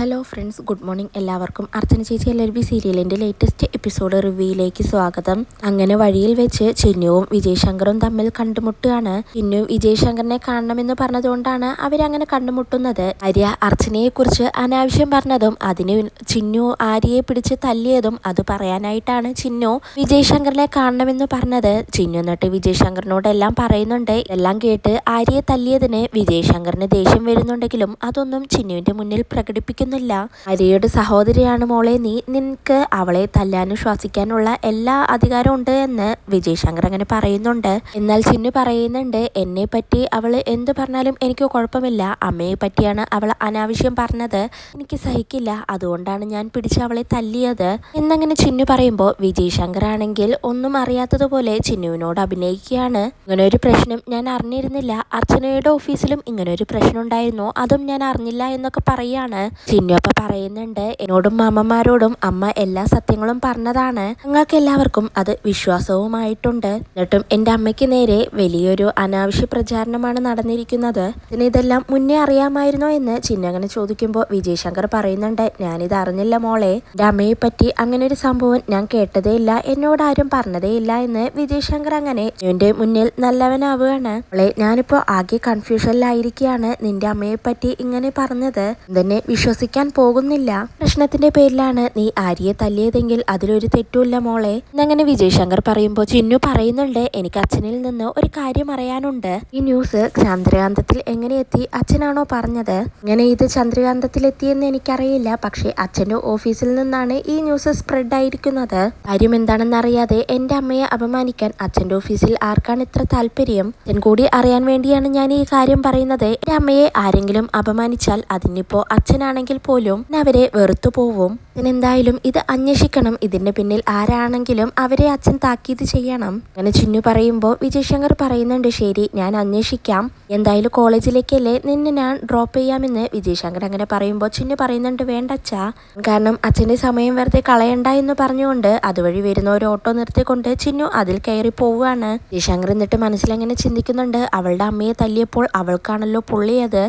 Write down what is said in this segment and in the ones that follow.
Hello friends, good morning. എല്ലാവർക്കും അർച്ചന ചേച്ചി LLB സീരിയലിൻ്റെ ലേറ്റസ്റ്റ് എപ്പിസോഡ് റിവ്യൂയിലേക്ക് സ്വാഗതം. അങ്ങനെ വഴിയിൽ വെച്ച് ചിന്നുവും വിജയ് ശങ്കറും തമ്മിൽ കണ്ടുമുട്ടുകയാണ്. ചിന്നു വിജയ് ശങ്കറിനെ കാണണമെന്ന് പറഞ്ഞതുകൊണ്ടാണ് അവരങ്ങനെ കണ്ടുമുട്ടുന്നത്. ആര്യ അർച്ചനയെക്കുറിച്ച് അനാവശ്യം പറഞ്ഞതും അതിന് ചിന്നു ആര്യയെ പിടിച്ച് തല്ലിയതും അത് പറയാനായിട്ടാണ് ചിന്നു വിജയ് ശങ്കറിനെ കാണണമെന്ന് പറഞ്ഞത്. ചിന്നു എന്നിട്ട് വിജയ് ശങ്കറിനോടെല്ലാം പറയുന്നുണ്ട്. എല്ലാം കേട്ട് ആര്യയെ തല്ലിയതിന് വിജയ് ശങ്കറിന് ദേഷ്യം വരുന്നുണ്ടെങ്കിലും അതൊന്നും ചിന്നുവിൻ്റെ മുന്നിൽ പ്രകടിപ്പിക്കും. ആര്യയുടെ സഹോദരിയാണ് മോളെ നീ, നിനക്ക് അവളെ തല്ലാനും ശ്വാസിക്കാനുള്ള എല്ലാ അധികാരവും ഉണ്ട് എന്ന് വിജയ് ശങ്കർ അങ്ങനെ പറയുന്നുണ്ട്. എന്നാൽ ചിന്നു പറയുന്നുണ്ട്, എന്നെ പറ്റി അവൾ എന്ത് പറഞ്ഞാലും എനിക്ക് കുഴപ്പമില്ല, അമ്മയെ പറ്റിയാണ് അവൾ അനാവശ്യം പറഞ്ഞത്, എനിക്ക് സഹിക്കില്ല, അതുകൊണ്ടാണ് ഞാൻ പിടിച്ച് അവളെ തല്ലിയത് എന്നങ്ങനെ ചിന്നു പറയുമ്പോൾ വിജയ് ശങ്കർ ആണെങ്കിൽ ഒന്നും അറിയാത്തതുപോലെ ചിന്നുവിനോട് അഭിനയിക്കുകയാണ്. ഇങ്ങനെ ഒരു പ്രശ്നം ഞാൻ അറിഞ്ഞിരുന്നില്ല, അർച്ചനയുടെ ഓഫീസിലും ഇങ്ങനെ ഒരു പ്രശ്നം ഉണ്ടായിരുന്നു, അതും ഞാൻ അറിഞ്ഞില്ല എന്നൊക്കെ പറയാണ്. ചിന്നു അപ്പൊ പറയുന്നുണ്ട്, എന്നോടും മാമന്മാരോടും അമ്മ എല്ലാ സത്യങ്ങളും പറഞ്ഞതാണ്, നിങ്ങൾക്ക് എല്ലാവർക്കും അത് വിശ്വാസവുമായിട്ടുണ്ട്, എന്നിട്ടും എൻ്റെ അമ്മയ്ക്ക് നേരെ വലിയൊരു അനാവശ്യ പ്രചാരണമാണ് നടന്നിരിക്കുന്നത്, ഇതിന് ഇതെല്ലാം മുന്നേ അറിയാമായിരുന്നോ എന്ന് ചിന്നു അങ്ങനെ ചോദിക്കുമ്പോൾ വിജയ് ശങ്കർ പറയുന്നുണ്ട്, ഞാനിത് അറിഞ്ഞില്ല മോളെ, എൻ്റെ അമ്മയെ പറ്റി അങ്ങനെ ഒരു സംഭവം ഞാൻ കേട്ടതേ ഇല്ല, എന്നോട് ആരും പറഞ്ഞതേ ഇല്ല എന്ന് വിജയ് ശങ്കർ അങ്ങനെ എൻ്റെ മുന്നിൽ നല്ലവനാവുകയാണ്. മോളെ ഞാനിപ്പോ ആകെ കൺഫ്യൂഷനിലായിരിക്കുകയാണ്, നിന്റെ അമ്മയെ പറ്റി ഇങ്ങനെ പറഞ്ഞത് തന്നെ വിശ്വസിക്കാൻ പോകുന്നില്ല, പ്രശ്നത്തിന്റെ പേരിലാണ് നീ ആര്യയെ തല്ലിയതെങ്കിൽ അതിലൊരു തെറ്റുമില്ല മോളെ എന്നങ്ങനെ വിജയ് ശങ്കർ പറയുമ്പോൾ ചിന്നു പറയുന്നുണ്ട്, എനിക്ക് അച്ഛനിൽ നിന്ന് ഒരു കാര്യം അറിയാനുണ്ട്, ഈ ന്യൂസ് ചന്ദ്രകാന്തത്തിൽ എങ്ങനെ എത്തി, അച്ഛനാണോ പറഞ്ഞത്? ഇങ്ങനെ ഇത് ചന്ദ്രകാന്തത്തിൽ എത്തിയെന്ന് എനിക്കറിയില്ല, പക്ഷേ അച്ഛൻ്റെ ഓഫീസിൽ നിന്നാണ് ഈ ന്യൂസ് സ്പ്രെഡ് ആയിരിക്കുന്നത്, കാര്യം എന്താണെന്ന് അറിയാതെ എൻ്റെ അമ്മയെ അപമാനിക്കാൻ അച്ഛൻ്റെ ഓഫീസിൽ ആർക്കാണ് ഇത്ര താല്പര്യം, ഞാൻ കൂടി അറിയാൻ വേണ്ടിയാണ് ഞാൻ ഈ കാര്യം പറയുന്നത്, എൻ്റെ അമ്മയെ ആരെങ്കിലും അപമാനിച്ചാൽ അതിനിപ്പോ അച്ഛനാണെങ്കിൽ പോലും അവരെ വെറുത്തു പോവും, എന്തായാലും ഇത് അന്വേഷിക്കണം, ഇതിന്റെ പിന്നിൽ ആരാണെങ്കിലും അവരെ അച്ഛൻ താക്കീത് ചെയ്യണം അങ്ങനെ ചിന്നു പറയുമ്പോൾ വിജയ് ശങ്കർ പറയുന്നുണ്ട്, ശരി ഞാൻ അന്വേഷിക്കാം, എന്തായാലും കോളേജിലേക്കല്ലേ നിന്നെ ഞാൻ ഡ്രോപ്പ് ചെയ്യാമെന്ന് വിജയ് ശങ്കർ അങ്ങനെ പറയുമ്പോൾ ചിന്നു പറയുന്നുണ്ട്, വേണ്ട അച്ഛാ, കാരണം അച്ഛൻ്റെ സമയം വെറുതെ കളയണ്ട എന്ന് പറഞ്ഞുകൊണ്ട് അതുവഴി വരുന്ന ഒരു ഓട്ടോ നിർത്തിക്കൊണ്ട് ചിന്നു അതിൽ കയറി പോവുകയാണ്. വിജയ് ശങ്കർ എന്നിട്ട് മനസ്സിലങ്ങനെ ചിന്തിക്കുന്നുണ്ട്, അവളുടെ അമ്മയെ തല്ലിയപ്പോൾ അവൾക്കാണല്ലോ പൊള്ളിയത്,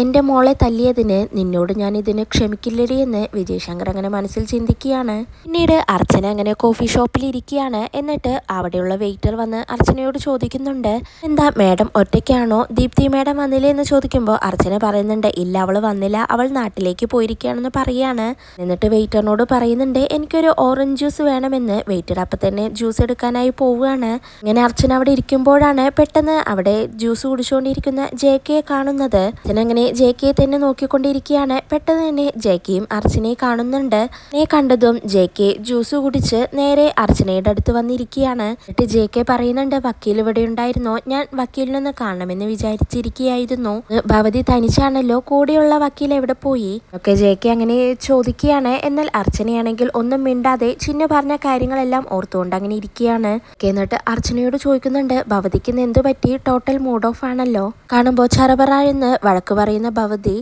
എൻ്റെ മോളെ തല്ലിയതിന് നിന്നോട് ഞാൻ ഇതിന് ക്ഷമിക്കില്ലടി എന്ന് വിജയ് ശങ്കർ അങ്ങനെ മനസ്സിൽ ചിന്തിക്കുകയാണ്. പിന്നീട് അർച്ചന അങ്ങനെ കോഫി ഷോപ്പിൽ ഇരിക്കുകയാണ്. എന്നിട്ട് അവിടെയുള്ള വെയിറ്റർ വന്ന് അർച്ചനയോട് ചോദിക്കുന്നുണ്ട്, എന്താ മാഡം ഒറ്റയ്ക്കാണോ, ദീപ്തി മാഡം വന്നില്ലേ എന്ന് ചോദിക്കുമ്പോൾ അർച്ചന പറയുന്നുണ്ട്, ഇല്ല അവൾ വന്നില്ല, അവൾ നാട്ടിലേക്ക് പോയിരിക്കുകയാണെന്ന് പറയാണ്. എന്നിട്ട് വെയിറ്ററിനോട് പറയുന്നുണ്ട്, എനിക്കൊരു ഓറഞ്ച് ജ്യൂസ് വേണമെന്ന്. വെയിറ്റർ അപ്പം തന്നെ ജ്യൂസ് എടുക്കാനായി പോവുകയാണ്. ഇങ്ങനെ അർച്ചന അവിടെ ഇരിക്കുമ്പോഴാണ് പെട്ടെന്ന് അവിടെ ജ്യൂസ് കുടിച്ചുകൊണ്ടിരിക്കുന്ന JK കാണുന്നത്. അർച്ചന അങ്ങനെ JK തന്നെ നോക്കിക്കൊണ്ടിരിക്കുകയാണ്. പെട്ടെന്ന് തന്നെ JKയും അർച്ചനയെ കാണുന്നുണ്ട്. കണ്ടതും JK ജ്യൂസ് കുടിച്ച് നേരെ അർച്ചനയുടെ അടുത്ത് വന്നിരിക്കുകയാണ്. എന്നിട്ട് JK പറയുന്നുണ്ട്, വക്കീൽ ഇവിടെ ഉണ്ടായിരുന്നോ, ഞാൻ വക്കീലിനൊന്ന് കാണണമെന്ന് വിചാരിച്ചിരിക്കുകയായിരുന്നു, ഭവതി തനിച്ചാണല്ലോ, കൂടെയുള്ള വക്കീൽ എവിടെ പോയി ഒക്കെ JK അങ്ങനെ ചോദിക്കുകയാണ്. എന്നാൽ അർച്ചനയാണെങ്കിൽ ഒന്നും മിണ്ടാതെ ചിന്നു പറഞ്ഞ കാര്യങ്ങളെല്ലാം ഓർത്തുകൊണ്ട് അങ്ങനെ ഇരിക്കുകയാണ്. എന്നിട്ട് അർച്ചനയോട് ചോദിക്കുന്നുണ്ട്, ഭവതിക്ക് എന്തു പറ്റി, ടോട്ടൽ മൂഡ് ഓഫ് ആണല്ലോ, കാണുമ്പോൾ ചറപറ എന്ന് വഴക്ക് പറയുന്ന ഭവതി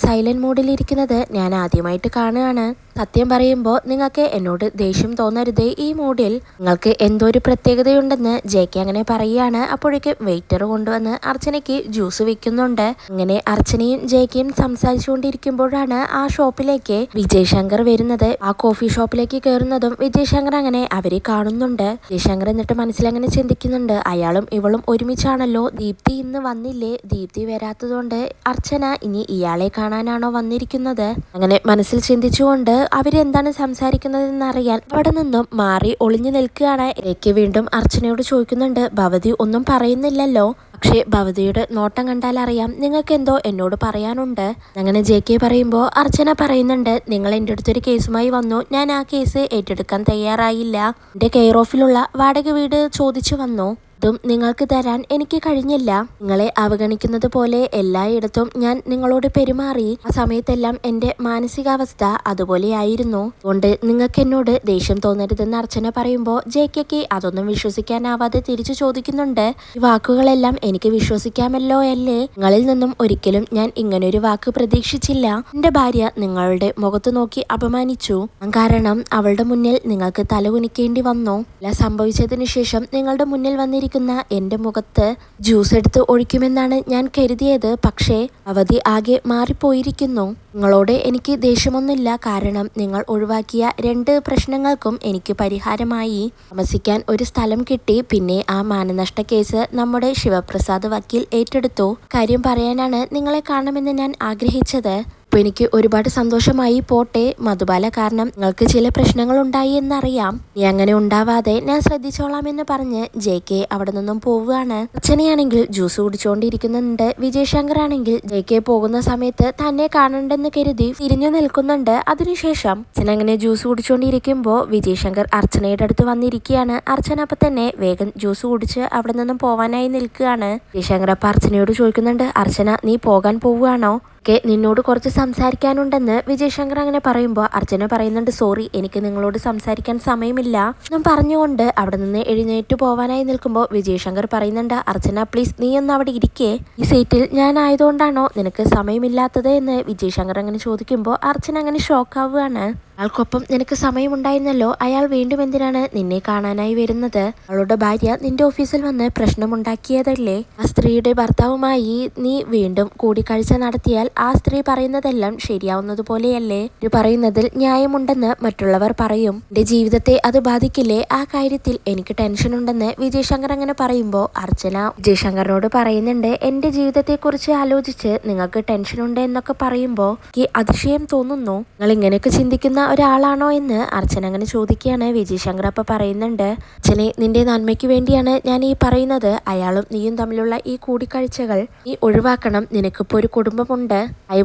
സൈലന്റ് മൂഡിലിരിക്കുന്നത് ഞാൻ ആദ്യമായിട്ട് കാണുകയാണ്, സത്യം പറയുമ്പോൾ നിങ്ങൾക്ക് എന്നോട് ദേഷ്യം തോന്നരുതേ, ഈ മൂഡിൽ നിങ്ങൾക്ക് എന്തോ ഒരു പ്രത്യേകതയുണ്ടെന്ന് JK അങ്ങനെ പറയുകയാണ്. അപ്പോഴേക്കും വെയിറ്റർ കൊണ്ടുവന്ന് അർച്ചനയ്ക്ക് ജ്യൂസ് വെക്കുന്നുണ്ട്. അങ്ങനെ അർച്ചനയും JKയും സംസാരിച്ചുകൊണ്ടിരിക്കുമ്പോഴാണ് ആ ഷോപ്പിലേക്ക് വിജയ് ശങ്കർ വരുന്നത്. ആ കോഫി ഷോപ്പിലേക്ക് കയറുന്നതും വിജയ് ശങ്കർ അങ്ങനെ അവരെ കാണുന്നുണ്ട്. വിജയ് ശങ്കർ എന്നിട്ട് മനസ്സിലങ്ങനെ ചിന്തിക്കുന്നുണ്ട്, അയാളും ഇവളും ഒരുമിച്ചാണല്ലോ, ദീപ്തി ഇന്ന് വന്നില്ലേ, ദീപ്തി വരാത്തതുകൊണ്ട് അർച്ചന ഇനി ഇയാളെ കാണാനാണോ വന്നിരിക്കുന്നത്, അങ്ങനെ മനസ്സിൽ ചിന്തിച്ചുകൊണ്ട് അവരെന്താണ് സംസാരിക്കുന്നതെന്നറിയാൻ അവിടെ നിന്നും മാറി ഒളിഞ്ഞു നിൽക്കുകയാണ്. എനിക്ക് വീണ്ടും അർച്ചനയോട് ചോദിക്കുന്നുണ്ട്, ഭവതി ഒന്നും പറയുന്നില്ലല്ലോ, പക്ഷേ ഭവതിയുടെ നോട്ടം കണ്ടാൽ അറിയാം നിങ്ങൾക്ക് എന്തോ എന്നോട് പറയാനുണ്ട്. അങ്ങനെ JK പറയുമ്പോൾ അർച്ചന പറയുന്നുണ്ട്, നിങ്ങൾ എൻ്റെ അടുത്തൊരു കേസുമായി വന്നു, ഞാൻ ആ കേസ് ഏറ്റെടുക്കാൻ തയ്യാറായില്ല, എൻ്റെ കെയർ ഓഫിലുള്ള വാടക വീട് ചോദിച്ചു വന്നു, അതും നിങ്ങൾക്ക് തരാൻ എനിക്ക് കഴിഞ്ഞില്ല, നിങ്ങളെ അവഗണിക്കുന്നത് പോലെ എല്ലായിടത്തും ഞാൻ നിങ്ങളോട് പെരുമാറി, ആ സമയത്തെല്ലാം എൻ്റെ മാനസികാവസ്ഥ അതുപോലെയായിരുന്നു, അതുകൊണ്ട് നിങ്ങൾക്ക് എന്നോട് ദേഷ്യം തോന്നരുതെന്ന് അർച്ചന പറയുമ്പോൾ JKക്ക് അതൊന്നും വിശ്വസിക്കാനാവാതെ തിരിച്ചു ചോദിക്കുന്നുണ്ട്, ഈ വാക്കുകളെല്ലാം എനിക്ക് വിശ്വസിക്കാമല്ലോ അല്ലേ, നിങ്ങളിൽ നിന്നും ഒരിക്കലും ഞാൻ ഇങ്ങനൊരു വാക്ക് പ്രതീക്ഷിച്ചില്ല, എൻ്റെ ഭാര്യ നിങ്ങളുടെ മുഖത്ത് നോക്കി അപമാനിച്ചു, കാരണം അവളുടെ മുന്നിൽ നിങ്ങൾക്ക് തലകുനിക്കേണ്ടി വന്നു, എല്ലാം സംഭവിച്ചതിനു ശേഷം നിങ്ങളുടെ മുന്നിൽ വന്നിരിക്കും കുടിച്ചുകൊണ്ടിരിക്കുന്ന എൻ്റെ മുഖത്ത് ജ്യൂസ് എടുത്ത് ഒഴിക്കുമെന്നാണ് ഞാൻ കരുതിയത്. പക്ഷേ അവധി ആകെ മാറിപ്പോയിരിക്കുന്നു. നിങ്ങളോട് എനിക്ക് ദേഷ്യമൊന്നുമില്ല. കാരണം നിങ്ങൾ ഒഴിവാക്കിയ 2 പ്രശ്നങ്ങൾക്കും എനിക്ക് പരിഹാരമായി താമസിക്കാൻ ഒരു സ്ഥലം കിട്ടി. പിന്നെ ആ മാനനഷ്ട കേസ് നമ്മുടെ ശിവപ്രസാദ് വക്കീൽ ഏറ്റെടുത്തു. കാര്യം പറയാനാണ് നിങ്ങളെ കാണണമെന്ന് ഞാൻ ആഗ്രഹിച്ചത്. അപ്പോൾ എനിക്ക് ഒരുപാട് സന്തോഷമായി. പോട്ടെ, മധുബാല കാരണം നിങ്ങൾക്ക് ചില പ്രശ്നങ്ങൾ ഉണ്ടായി എന്നറിയാം. നീ അങ്ങനെ ഉണ്ടാവാതെ ഞാൻ ശ്രദ്ധിച്ചോളാം എന്ന് പറഞ്ഞ് JK അവിടെ നിന്നും പോവുകയാണ്. അച്ഛനെയാണെങ്കിൽ ജ്യൂസ് കുടിച്ചുകൊണ്ടിരിക്കുന്നുണ്ട്. വിജയ് ശങ്കർ ആണെങ്കിൽ JK പോകുന്ന സമയത്ത് തന്നെ കാണണ്ടെന്ന് കരുതി തിരിഞ്ഞു നിൽക്കുന്നുണ്ട്. അതിനുശേഷം അച്ഛൻ അങ്ങനെ ജ്യൂസ് കുടിച്ചുകൊണ്ടിരിക്കുമ്പോൾ വിജയ് ശങ്കർ അർച്ചനയുടെ അടുത്ത് വന്നിരിക്കുകയാണ്. അർച്ചന അപ്പം തന്നെ വേഗം ജ്യൂസ് കുടിച്ച് അവിടെ നിന്നും പോവാനായി നിൽക്കുകയാണ്. വിജയ് ശങ്കർ അപ്പം അർച്ചനയോട് ചോദിക്കുന്നുണ്ട്, അർച്ചന നീ പോകാൻ പോവുകയാണോ? നിന്നോട് കുറച്ച് സംസാരിക്കാനുണ്ടെന്ന് വിജയ് ശങ്കർ അങ്ങനെ പറയുമ്പോൾ അർച്ചന പറയുന്നുണ്ട്, സോറി എനിക്ക് നിങ്ങളോട് സംസാരിക്കാൻ സമയമില്ല എന്നും പറഞ്ഞുകൊണ്ട് അവിടെ നിന്ന് എഴുന്നേറ്റ് പോവാനായി നിൽക്കുമ്പോൾ വിജയ് ശങ്കർ പറയുന്നുണ്ട്, അർച്ചന പ്ലീസ് നീ ഒന്ന് അവിടെ ഇരിക്കേ, ഈ സീറ്റിൽ ഞാൻ ആയതുകൊണ്ടാണോ നിനക്ക് സമയമില്ലാത്തത് എന്ന് വിജയ് ശങ്കർ അങ്ങനെ ചോദിക്കുമ്പോൾ അർച്ചന അങ്ങനെ ഷോക്കാവുകയാണ്. അയാൾക്കൊപ്പം നിനക്ക് സമയമുണ്ടായിരുന്നല്ലോ, അയാൾ വീണ്ടും എന്തിനാണ് നിന്നെ കാണാനായി വരുന്നത്? അവളുടെ ഭാര്യ നിന്റെ ഓഫീസിൽ വന്ന് പ്രശ്നമുണ്ടാക്കിയതല്ലേ? ആ സ്ത്രീയുടെ ഭർത്താവുമായി നീ വീണ്ടും കൂടിക്കാഴ്ച നടത്തിയാൽ ആ സ്ത്രീ പറയുന്നതെല്ലാം ശരിയാവുന്നത് പോലെയല്ലേ? ഇത് പറയുന്നതിൽ ന്യായമുണ്ടെന്ന് മറ്റുള്ളവർ പറയും. എന്റെ ജീവിതത്തെ അത് ബാധിക്കില്ലേ? ആ കാര്യത്തിൽ എനിക്ക് ടെൻഷൻ ഉണ്ടെന്ന് വിജയ് ശങ്കർ അങ്ങനെ പറയുമ്പോൾ അർച്ചന വിജയ് ശങ്കറിനോട് പറയുന്നുണ്ട്, എന്റെ ജീവിതത്തെക്കുറിച്ച് ആലോചിച്ച് നിങ്ങൾക്ക് ടെൻഷൻ ഉണ്ട് എന്നൊക്കെ പറയുമ്പോൾ എനിക്ക് അതിശയം തോന്നുന്നു. നിങ്ങൾ ഇങ്ങനെയൊക്കെ ചിന്തിക്കുന്ന ഒരാളാണോ എന്ന് അർച്ചന അങ്ങനെ ചോദിക്കുകയാണ്. വിജയ് ശങ്കർ അപ്പം പറയുന്നുണ്ട്, അച്ഛനെ നിന്റെ നന്മയ്ക്ക് വേണ്ടിയാണ് ഞാൻ ഈ പറയുന്നത്. അയാളും നീയും തമ്മിലുള്ള ഈ കൂടിക്കാഴ്ചകൾ നീ ഒഴിവാക്കണം. നിനക്കിപ്പോൾ ഒരു കുടുംബമുണ്ട്,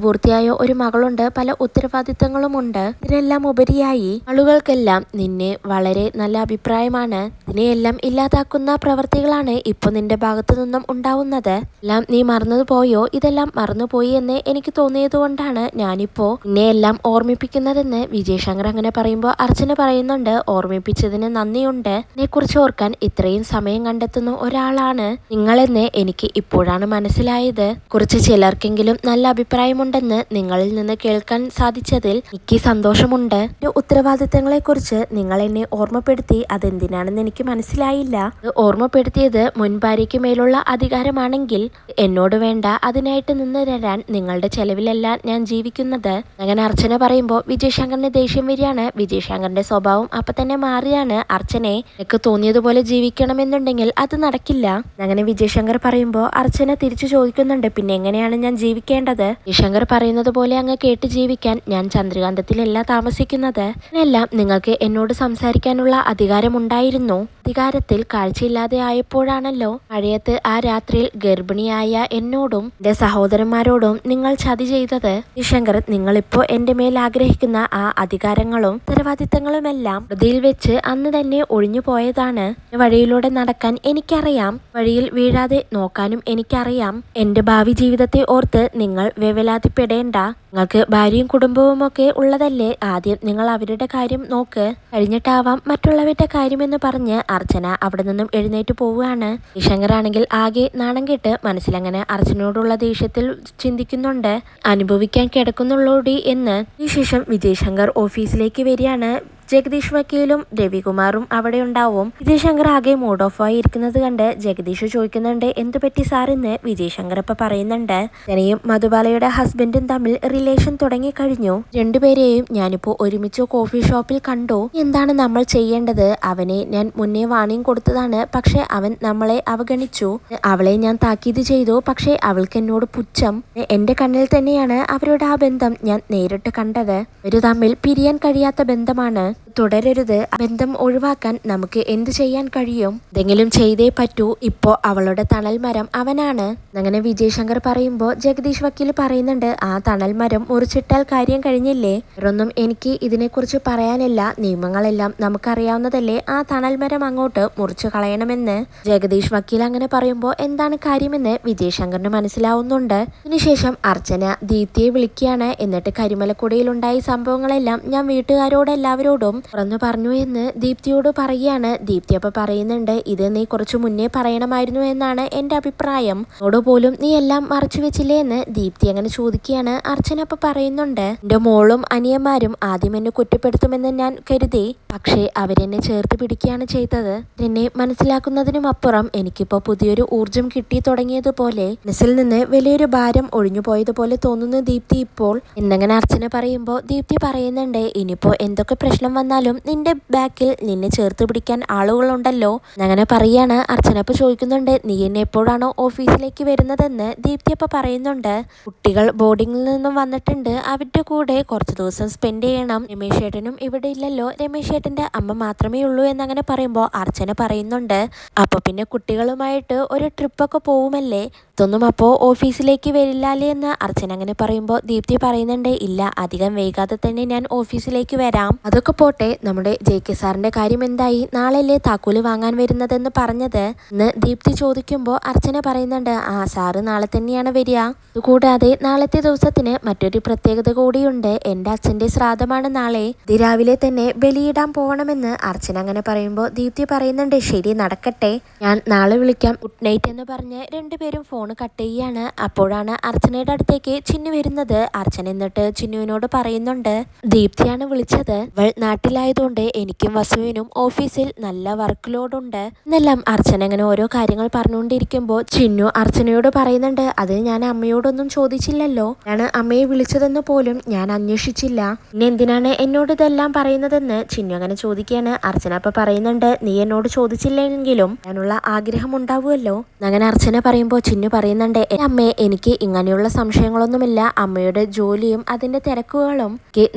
പൂർത്തിയായ ഒരു മകളുണ്ട്, പല ഉത്തരവാദിത്തങ്ങളുമുണ്ട്. ഇതിനെല്ലാം ഉപരിയായി ആളുകൾക്കെല്ലാം നിന്നെ വളരെ നല്ല അഭിപ്രായമാണ്. ഇതിനെയെല്ലാം ഇല്ലാതാക്കുന്ന പ്രവർത്തികളാണ് ഇപ്പോൾ നിന്റെ ഭാഗത്തു നിന്നും ഉണ്ടാവുന്നത്. എല്ലാം നീ മറന്നുപോയോ? ഇതെല്ലാം മറന്നുപോയി എന്ന് എനിക്ക് തോന്നിയതുകൊണ്ടാണ് ഞാനിപ്പോ നിന്നെ എല്ലാം ഓർമ്മിപ്പിക്കുന്നതെന്ന് വിജയ് ശങ്കർ അങ്ങനെ പറയുമ്പോൾ അർച്ചന പറയുന്നുണ്ട്, ഓർമ്മിപ്പിച്ചതിന് നന്ദിയുണ്ട്. എന്നെക്കുറിച്ച് ഓർക്കാൻ ഇത്രയും സമയം കണ്ടെത്തുന്ന ഒരാളാണ് നിങ്ങളെന്ന് എനിക്ക് ഇപ്പോഴാണ് മനസ്സിലായത്. കുറിച്ച് ചിലർക്കെങ്കിലും നല്ല അഭിപ്രായമുണ്ടെന്ന് നിങ്ങളിൽ നിന്ന് കേൾക്കാൻ സാധിച്ചതിൽ എനിക്ക് സന്തോഷമുണ്ട്. ഒരു ഉത്തരവാദിത്തങ്ങളെ കുറിച്ച് നിങ്ങൾ എന്നെ ഓർമ്മപ്പെടുത്തി. അതെന്തിനാണെന്ന് എനിക്ക് മനസ്സിലായില്ല. ഓർമ്മപ്പെടുത്തിയത് മുൻഭാര്യയ്ക്ക് മേലുള്ള അധികാരമാണെങ്കിൽ എന്നോട് വേണ്ട, അതിനായിട്ട് നിന്ന് തരാൻ നിങ്ങളുടെ ചെലവിലല്ല ഞാൻ ജീവിക്കുന്നത്. അങ്ങനെ അർച്ചന പറയുമ്പോൾ വിജയ് ശങ്കറിന് ദേഷ്യം വരികയാണ്. വിജയ് ശങ്കറിന്റെ സ്വഭാവം അപ്പൊ തന്നെ മാറിയാണ്. അർച്ചനെ എനിക്ക് തോന്നിയതുപോലെ ജീവിക്കണമെന്നുണ്ടെങ്കിൽ അത് നടക്കില്ല. അങ്ങനെ വിജയ് ശങ്കർ പറയുമ്പോൾ അർച്ചന തിരിച്ചു ചോദിക്കുന്നുണ്ട്, പിന്നെ എങ്ങനെയാണ് ഞാൻ ജീവിക്കേണ്ടത്? വിജയ് ശങ്കർ പറയുന്നത് പോലെ അങ്ങ് കേട്ട് ജീവിക്കാൻ ഞാൻ ചന്ദ്രകാന്തത്തിലല്ല താമസിക്കുന്നത്. എല്ലാം നിങ്ങൾക്ക് എന്നോട് സംസാരിക്കാനുള്ള അധികാരമുണ്ടായിരുന്നു. അധികാരത്തിൽ കാഴ്ചയില്ലാതെ ആയപ്പോഴാണല്ലോ മഴയത്ത് ആ രാത്രിയിൽ ഗർഭിണിയായ എന്നോടും എന്റെ സഹോദരന്മാരോടും നിങ്ങൾ ചതി ചെയ്തത്. വിജയ് ശങ്കർ, നിങ്ങളിപ്പോ എന്റെ മേൽ ആഗ്രഹിക്കുന്ന ആ അധികാരങ്ങളും ഉത്തരവാദിത്തങ്ങളുമെല്ലാം ഹൃദയിൽ വെച്ച് അന്ന് തന്നെ ഒഴിഞ്ഞു പോയതാണ്. വഴിയിലൂടെ നടക്കാൻ എനിക്കറിയാം, വഴിയിൽ വീഴാതെ നോക്കാനും എനിക്കറിയാം. എന്റെ ഭാവി ജീവിതത്തെ ഓർത്ത് നിങ്ങൾ വേവലാതിപ്പെടേണ്ട. നിങ്ങൾക്ക് ഭാര്യയും കുടുംബവും ഒക്കെ ഉള്ളതല്ലേ, ആദ്യം നിങ്ങൾ അവരുടെ കാര്യം നോക്ക്, കഴിഞ്ഞിട്ടാവാം മറ്റുള്ളവരുടെ കാര്യമെന്ന് പറഞ്ഞ് അർച്ചന അവിടെ നിന്നും എഴുന്നേറ്റ് പോവുകയാണ്. ശങ്കർ ആണെങ്കിൽ ആകെ നാണം കെട്ട് മനസ്സിലങ്ങനെ അർച്ചനയോടുള്ള ദേഷ്യത്തിൽ ചിന്തിക്കുന്നുണ്ട്, അനുഭവിക്കാൻ കിടക്കുന്നുള്ളൂടി എന്ന്. ഈ ശേഷം വിജയ് ശങ്കർ ഓഫീസിലേക്ക് വരികയാണ്. ജഗദീഷ് വക്കീലും രവികുമാറും അവിടെ ഉണ്ടാവും. വിജയ് ശങ്കർ ആകെ മൂഡ് ഓഫ് ആയി ഇരിക്കുന്നത് കണ്ട് ജഗദീഷ് ചോദിക്കുന്നുണ്ട്, എന്ത് പറ്റി സാർ എന്ന് വിജയ് ശങ്കർ ഇപ്പൊ പറയുന്നുണ്ട്. ജനയും മധുബാലയുടെ ഹസ്ബൻഡും തമ്മിൽ റിലേഷൻ തുടങ്ങി കഴിഞ്ഞു. രണ്ടുപേരെയും ഞാനിപ്പോ ഒരുമിച്ച് കോഫി ഷോപ്പിൽ കണ്ടു. എന്താണ് നമ്മൾ ചെയ്യേണ്ടത്? അവനെ ഞാൻ മുന്നേ വാണിംഗ് കൊടുത്തതാണ്, പക്ഷെ അവൻ നമ്മളെ അവഗണിച്ചു. അവളെ ഞാൻ താക്കീത് ചെയ്തു, പക്ഷെ അവൾക്ക് എന്നോട് പുച്ഛം. എന്റെ കണ്ണിൽ തന്നെയാണ് അവരുടെ ആ ബന്ധം ഞാൻ നേരിട്ട് കണ്ടത്. ഒരു തമ്മിൽ പിരിയാൻ കഴിയാത്ത ബന്ധമാണ്. തുടരരുത്. ബന്ധം ഒഴിവാക്കാൻ നമുക്ക് എന്ത് ചെയ്യാൻ കഴിയും? എന്തെങ്കിലും ചെയ്തേ പറ്റൂ. ഇപ്പോ അവളുടെ തണൽ മരം അവനാണ്. അങ്ങനെ വിജയ് ശങ്കർ പറയുമ്പോൾ ജഗദീഷ് വക്കീൽ പറയുന്നുണ്ട്, ആ തണൽ മരം മുറിച്ചിട്ടാൽ കാര്യം കഴിഞ്ഞില്ലേ? വേറൊന്നും എനിക്ക് ഇതിനെക്കുറിച്ച് പറയാനില്ല. നിയമങ്ങളെല്ലാം നമുക്കറിയാവുന്നതല്ലേ. ആ തണൽ മരം അങ്ങോട്ട് മുറിച്ചു കളയണമെന്ന് ജഗദീഷ് വക്കീൽ അങ്ങനെ പറയുമ്പോൾ എന്താണ് കാര്യമെന്ന് വിജയ് ശങ്കറിന് മനസ്സിലാവുന്നുണ്ട്. അതിനുശേഷം അർച്ചന ദീപ്തിയെ വിളിക്കുകയാണ്. എന്നിട്ട് കരിമലക്കുടയിലുണ്ടായ സംഭവങ്ങളെല്ലാം ഞാൻ വീട്ടുകാരോട് എല്ലാവരോടും തുറന്നു പറഞ്ഞു എന്ന് ദീപ്തിയോട് പറയുകയാണ്. ദീപ്തി അപ്പൊ പറയുന്നുണ്ട്, ഇത് നീ കുറച്ചു മുന്നേ പറയണമായിരുന്നു എന്നാണ് എൻ്റെ അഭിപ്രായം. എന്നോട് പോലും നീ എല്ലാം മറച്ചു വെച്ചില്ലേ എന്ന് ദീപ്തി അങ്ങനെ ചോദിക്കുകയാണ്. അർച്ചന അപ്പൊ പറയുന്നുണ്ട്, എൻ്റെ മോളും അനിയന്മാരും ആദ്യം എന്നെ കുറ്റപ്പെടുത്തുമെന്ന് ഞാൻ കരുതി, പക്ഷേ അവരെന്നെ ചേർത്ത് പിടിക്കുകയാണ് ചെയ്തത്. എന്നെ മനസ്സിലാക്കുന്നതിനും അപ്പുറം എനിക്കിപ്പോ പുതിയൊരു ഊർജം കിട്ടി തുടങ്ങിയതുപോലെ, മനസ്സിൽ നിന്ന് വലിയൊരു ഭാരം ഒഴിഞ്ഞു പോയതുപോലെ തോന്നുന്നു ദീപ്തി ഇപ്പോൾ എന്നങ്ങനെ അർച്ചന പറയുമ്പോൾ ദീപ്തി പറയുന്നുണ്ട്, ഇനിയിപ്പോ എന്തൊക്കെ പ്രശ്നം വന്നാലും നിന്റെ ബാക്കിൽ നിന്നെ ചേർത്ത് പിടിക്കാൻ ആളുകളുണ്ടല്ലോ എന്നങ്ങനെ പറയാണ്. അർച്ചന അപ്പൊ ചോദിക്കുന്നുണ്ട്, നീ എന്നെ എപ്പോഴാണോ ഓഫീസിലേക്ക് വരുന്നതെന്ന് ദീപ്തി അപ്പൊ പറയുന്നുണ്ട്. കുട്ടികൾ ബോർഡിങ്ങിൽ നിന്നും വന്നിട്ടുണ്ട്, അവരുടെ കൂടെ കുറച്ച് ദിവസം സ്പെൻഡ് ചെയ്യണം. രമേശ് ഏട്ടനും ഇവിടെ ഇല്ലല്ലോ, രമേശ് ഏട്ടന്റെ അമ്മ മാത്രമേ ഉള്ളൂ എന്നങ്ങനെ പറയുമ്പോൾ അർച്ചന പറയുന്നുണ്ട്, അപ്പൊ പിന്നെ കുട്ടികളുമായിട്ട് ഒരു ട്രിപ്പൊക്കെ പോവുമല്ലേ, ഇതൊന്നും അപ്പോൾ ഓഫീസിലേക്ക് വരില്ലാലേ എന്ന് അർച്ചന അങ്ങനെ പറയുമ്പോൾ ദീപ്തി പറയുന്നുണ്ട്, ഇല്ല, അധികം വൈകാതെ തന്നെ ഞാൻ ഓഫീസിലേക്ക് വരാം. അതൊക്കെ പോട്ടെ, നമ്മുടെ JK സാറിന്റെ കാര്യം എന്തായി, നാളെയല്ലേ താക്കോല് വാങ്ങാൻ വരുന്നതെന്ന് പറഞ്ഞത് എന്ന് ദീപ്തി ചോദിക്കുമ്പോൾ അർച്ചന പറയുന്നുണ്ട്, ആ സാറ് നാളെ തന്നെയാണ് വരിക. കൂടാതെ നാളത്തെ ദിവസത്തിന് മറ്റൊരു പ്രത്യേകത കൂടിയുണ്ട്, എൻ്റെ അച്ഛൻ്റെ ശ്രാദ്ധമാണ് നാളെ, രാവിലെ തന്നെ ബലിയിടാൻ പോകണമെന്ന് അർച്ചന അങ്ങനെ പറയുമ്പോൾ ദീപ്തി പറയുന്നുണ്ട്, ശരി നടക്കട്ടെ, ഞാൻ നാളെ വിളിക്കാം, ഗുഡ് നൈറ്റ് എന്ന് പറഞ്ഞ് രണ്ടുപേരും ഫോൺ കട്ട് ചെയ്യാണ്. അപ്പോഴാണ് അർച്ചനയുടെ അടുത്തേക്ക് ചിന്നു വരുന്നത്. അർച്ചന എന്നിട്ട് ചിന്നുവിനോട് പറയുന്നുണ്ട്, ദീപ്തിയാണ് വിളിച്ചത്, അവൾ നാട്ടിലായതുകൊണ്ട് എനിക്കും വസുവിനും ഓഫീസിൽ നല്ല വർക്ക് ലോഡ് ഉണ്ട് എന്നെല്ലാം അർച്ചന അങ്ങനെ ഓരോ കാര്യങ്ങൾ പറഞ്ഞുകൊണ്ടിരിക്കുമ്പോൾ ചിന്നു അർച്ചനയോട് പറയുന്നുണ്ട്, അത് ഞാൻ അമ്മയോടൊന്നും ചോദിച്ചില്ലല്ലോ, ഞാൻ അമ്മയെ വിളിച്ചതെന്ന് പോലും ഞാൻ അന്വേഷിച്ചില്ല, പിന്നെ എന്തിനാണ് എന്നോട് ഇതെല്ലാം പറയുന്നതെന്ന് ചിന്നു അങ്ങനെ ചോദിക്കുകയാണ്. അർച്ചന അപ്പൊ പറയുന്നുണ്ട്, നീ എന്നോട് ചോദിച്ചില്ലെങ്കിലും ഞാനുള്ള ആഗ്രഹം ഉണ്ടാവുമല്ലോ അങ്ങനെ അർച്ചന പറയുമ്പോൾ ചിന്നു പറയുന്നുണ്ട്, അമ്മേ എനിക്ക് ഇങ്ങനെയുള്ള സംശയങ്ങളൊന്നുമില്ല, അമ്മയുടെ ജോലിയും അതിന്റെ തിരക്കുകളും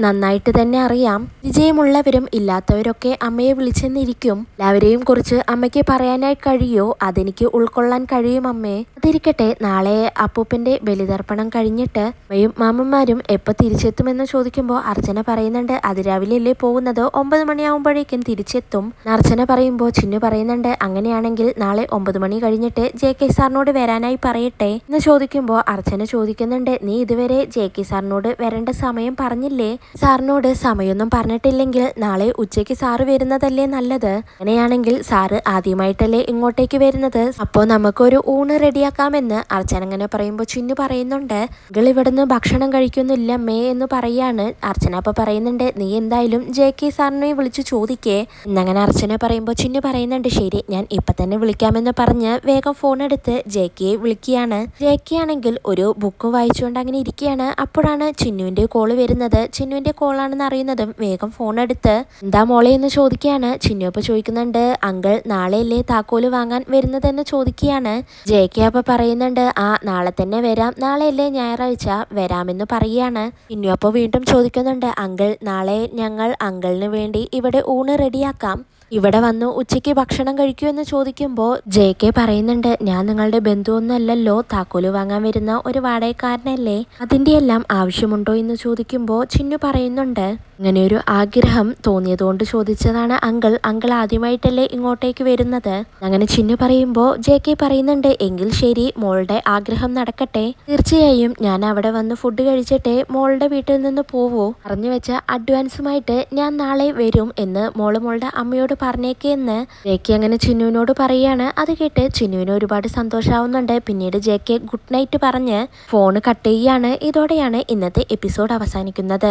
നന്നായിട്ട് തന്നെ അറിയാം, വിജയമുള്ളവരും ഇല്ലാത്തവരൊക്കെ അമ്മയെ വിളിച്ചെന്നിരിക്കും, എല്ലാവരെയും കുറിച്ച് അമ്മയ്ക്ക് പറയാനായി കഴിയോ, അതെനിക്ക് ഉൾക്കൊള്ളാൻ കഴിയും അമ്മേ, അതിരിക്കട്ടെ, നാളെ അപ്പൂപ്പന്റെ ബലിതർപ്പണം കഴിഞ്ഞിട്ട് അമ്മയും മാമന്മാരും എപ്പോൾ തിരിച്ചെത്തുമെന്ന് ചോദിക്കുമ്പോൾ അർച്ചന പറയുന്നുണ്ട്, അതിരാവിലെയല്ലേ പോകുന്നത്, 9 മണിയാവുമ്പോഴേക്കും തിരിച്ചെത്തും. അർച്ചന പറയുമ്പോൾ ചിന്നു പറയുന്നുണ്ട്, അങ്ങനെയാണെങ്കിൽ നാളെ 9 മണി കഴിഞ്ഞിട്ട് JK സാറിനോട് വരാനായി പറയട്ടെ എന്ന് ചോദിക്കുമ്പോൾ അർച്ചന ചോദിക്കുന്നുണ്ട്, നീ ഇതുവരെ JK സാറിനോട് വരേണ്ട സമയം പറഞ്ഞില്ലേ, സാറിനോട് സമയമൊന്നും പറഞ്ഞിട്ടില്ലെങ്കിൽ നാളെ ഉച്ചയ്ക്ക് സാറ് വരുന്നതല്ലേ നല്ലത്, അങ്ങനെയാണെങ്കിൽ സാറ് ആദ്യമായിട്ടല്ലേ ഇങ്ങോട്ടേക്ക് വരുന്നത്, അപ്പോൾ നമുക്കൊരു ഊണ് റെഡിയാക്കാമെന്ന് അർച്ചന അങ്ങനെ പറയുമ്പോൾ ചിന്നു പറയുന്നുണ്ട്, നിങ്ങൾ ഇവിടുന്ന് ഭക്ഷണം കഴിക്കുന്നില്ല മേ എന്ന് പറയാണ്. അർച്ചന അപ്പൊ പറയുന്നുണ്ട്, നീ എന്തായാലും JK സാറിനെ വിളിച്ചു ചോദിക്കേ എന്നങ്ങനെ അർച്ചന പറയുമ്പോൾ ചിന്നു പറയുന്നുണ്ട്, ശരി ഞാൻ ഇപ്പൊ തന്നെ വിളിക്കാമെന്ന് പറഞ്ഞ് വേഗം ഫോൺ എടുത്ത് JKയെ വിളിക്കുകയാണ്. JK ആണെങ്കിൽ ഒരു ബുക്കും വായിച്ചുകൊണ്ട് അങ്ങനെ ഇരിക്കുകയാണ്. അപ്പോഴാണ് ചിന്നുവിന്റെ കോള് വരുന്നത്. ചിന്നുവിന്റെ കോളാണെന്ന് അറിയുന്നതും വേഗം ഫോൺ എടുത്ത് എന്താ മോളെ എന്ന് ചോദിക്കുകയാണ്. ചിന്നു അപ്പൊ ചോദിക്കുന്നുണ്ട്, അങ്കിൾ നാളെയല്ലേ താക്കോല് വാങ്ങാൻ വരുന്നതെന്ന് ചോദിക്കുകയാണ്. JK അപ്പൊ പറയുന്നുണ്ട്, ആ നാളെ തന്നെ വരാം, നാളെയല്ലേ ഞായറാഴ്ച, വരാമെന്ന് പറയുകയാണ്. ചിന്നു അപ്പൊ വീണ്ടും ചോദിക്കുന്നുണ്ട്, അങ്കിൾ നാളെ ഞങ്ങൾ അങ്കിളിന് വേണ്ടി ഇവിടെ ഊണ് റെഡിയാക്കാം, ഇവിടെ വന്ന് ഉച്ചയ്ക്ക് ഭക്ഷണം കഴിക്കൂ എന്ന് ചോദിക്കുമ്പോൾ JK പറയുന്നുണ്ട്, ഞാൻ നിങ്ങളുടെ ബന്ധുവൊന്നുമല്ലല്ലോ, താക്കോല് വാങ്ങാൻ വരുന്ന ഒരു വാടകക്കാരനല്ലേ, അതിൻ്റെ എല്ലാം ആവശ്യമുണ്ടോ എന്ന് ചോദിക്കുമ്പോൾ ചിന്നു പറയുന്നുണ്ട്, ഇങ്ങനെയൊരു ആഗ്രഹം തോന്നിയതുകൊണ്ട് ചോദിച്ചതാണ് അങ്കിൾ, അങ്കിൾ ആദ്യമായിട്ടല്ലേ ഇങ്ങോട്ടേക്ക് വരുന്നത് അങ്ങനെ ചിന്നു പറയുമ്പോൾ JK പറയുന്നുണ്ട്, എങ്കിൽ ശരി മോളുടെ ആഗ്രഹം നടക്കട്ടെ, തീർച്ചയായും ഞാൻ അവിടെ വന്ന് ഫുഡ് കഴിച്ചിട്ടേ മോളുടെ വീട്ടിൽ നിന്ന് പോവൂ, പറഞ്ഞു വെച്ച അഡ്വാൻസുമായിട്ട് ഞാൻ നാളെ വരും എന്ന് മോളുടെ അമ്മയോട് പറഞ്ഞേക്ക് എന്ന് JK അങ്ങനെ ചിന്നുവിനോട് പറയാണ്. അത് കേട്ട് ചിന്നുവിന് ഒരുപാട് സന്തോഷാവുന്നുണ്ട്. പിന്നീട് JK ഗുഡ് നൈറ്റ് പറഞ്ഞ് ഫോൺ കട്ട് ചെയ്യാണ്. ഇതോടെയാണ് ഇന്നത്തെ എപ്പിസോഡ് അവസാനിക്കുന്നത്.